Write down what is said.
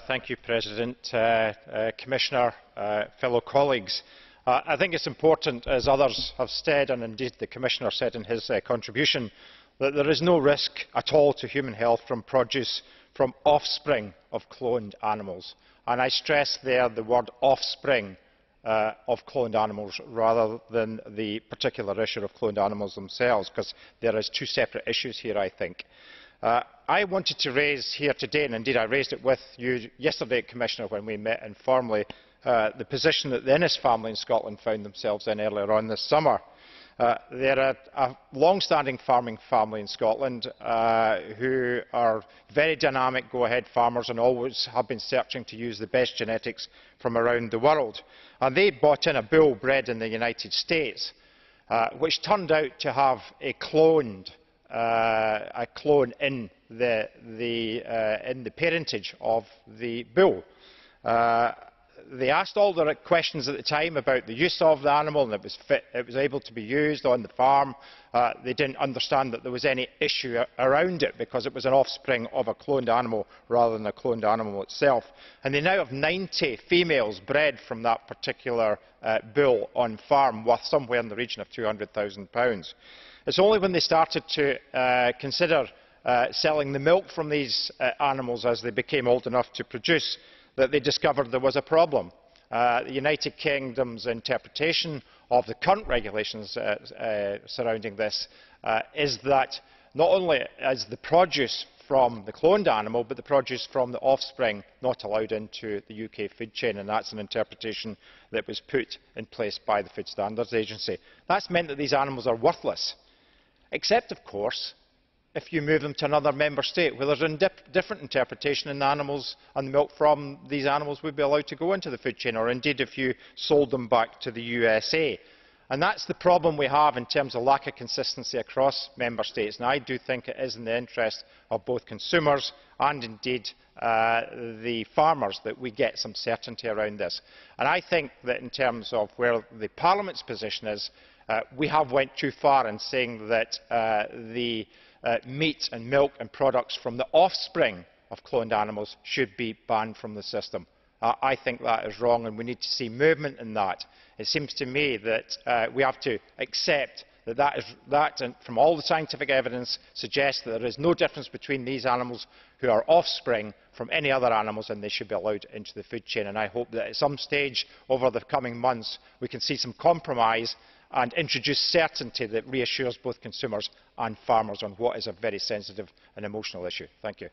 Thank you, President, Commissioner, fellow colleagues. I think it is important, as others have said, and indeed the Commissioner said in his contribution, that there is no risk at all to human health from produce from offspring of cloned animals. And I stress there the word offspring of cloned animals rather than the particular issue of cloned animals themselves, because there are two separate issues here, I think. I wanted to raise here today, and indeed I raised it with you yesterday, Commissioner, when we met informally, the position that the Innes family in Scotland found themselves in earlier on this summer. They are a long-standing farming family in Scotland who are very dynamic go-ahead farmers and always have been searching to use the best genetics from around the world. And they bought in a bull bred in the United States, which turned out to have a clone in the parentage of the bull. They asked all the questions at the time about the use of the animal, and it was able to be used on the farm. They did not understand that there was any issue around it because it was an offspring of a cloned animal rather than a cloned animal itself. And they now have 90 females bred from that particular bull on farm, worth somewhere in the region of £200,000. It is only when they started to consider selling the milk from these animals as they became old enough to produce that they discovered there was a problem. The United Kingdom's interpretation of the current regulations surrounding this is that not only is the produce from the cloned animal, but the produce from the offspring not allowed into the UK food chain, and that is an interpretation that was put in place by the Food Standards Agency. That has meant that these animals are worthless, except, of course, if you move them to another member state where there is a different interpretation and the animals and the milk from these animals would be allowed to go into the food chain, or indeed if you sold them back to the USA. And that is the problem we have in terms of lack of consistency across member states. And I do think it is in the interest of both consumers and indeed the farmers that we get some certainty around this. And I think that in terms of where the Parliament's position is, we have went too far in saying that the meat and milk and products from the offspring of cloned animals should be banned from the system. I think that is wrong, and we need to see movement in that. It seems to me that we have to accept that and from all the scientific evidence suggests that there is no difference between these animals who are offspring from any other animals, and they should be allowed into the food chain. And I hope that at some stage over the coming months we can see some compromise and introduce certainty that reassures both consumers and farmers on what is a very sensitive and emotional issue. Thank you.